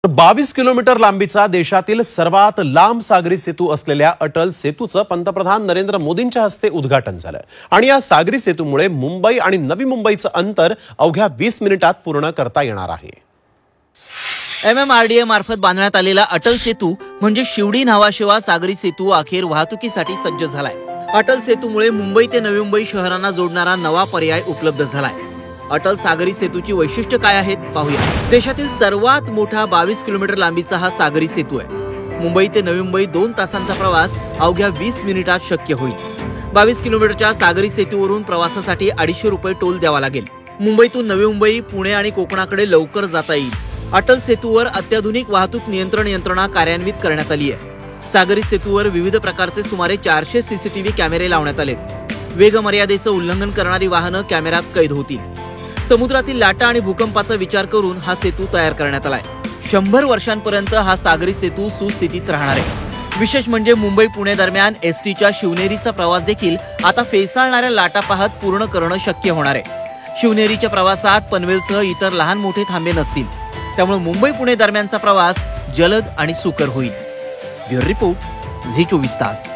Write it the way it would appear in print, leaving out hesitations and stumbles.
22 kilometre लांबीचा देशातील सर्वात लांब सागरी सेतू असलेल्या अटल सेतूचं पंतप्रधान नरेंद्र मोदींच्या हस्ते उद्घाटन झालं आणि या सागरी सेतूमुळे मुंबई आणि नवी मुंबईचं अंतर अवघ्या 20 मिनिटात पूर्ण करता येणार आहे। MMRDA मार्फत बांधण्यात आलेला अटल सेतू म्हणजे शिवडी नावाशिवा सागरी सेतू अखेर वाहतुकीसाठी सज्ज झालाय। अटल सेतूमुळे मुंबई ते नवी मुंबई शहरांना जोडणारा नवा पर्याय उपलब्ध झालाय। अटल सागरी सेतूची वैशिष्ट्य काय आहेत पाहूया। देशातील सर्वात मोठा 22 किलोमीटर लांबीचा हा सागरी सेतू आहे। मुंबई ते नवी मुंबई 2 तासांचा प्रवास अवघ्या 20 मिनिटात शक्य होईल। 22 किलोमीटरच्या सागरी सेतूवरून प्रवासासाठी 250 रुपये टोल द्यावा लागेल। मुंबईतून नवी मुंबई, पुणे आणि कोकणाकडे लवकर जाता येईल। अटल सेतूवर अत्याधुनिक वाहतूक नियंत्रण यंत्रणा कार्यान्वित करण्यात आली आहे। सागरी सेतूवर विविध प्रकारचे सुमारे 400 CCTV कॅमेरे लावण्यात आले। वेग मर्यादेचं उल्लंघन करणारी वाहनं कॅमेऱ्यात कैद होतील। समुद्रातील लाटा आणि भूकंपाचा विचार करून हा सेतू तयार करण्यात आलाय। 100 वर्षांपर्यंत हा सागरी सेतू सुस्थितीत राहणार आहे। विशेष म्हणजे मुंबई पुणे दरम्यान STच्या शिवनेरीचा प्रवास देखील आता फेसाळणाऱ्या लाटा पाहत पूर्ण करणं शक्य होणार आहे। शिवनेरीच्या प्रवासात पनवेलसह इतर लहान मोठे थांबे नसतील, त्यामुळे मुंबई पुणे दरम्यानचा प्रवास जलद आणि सुकर होईल। ब्युरो रिपोर्ट, झी 24 तास।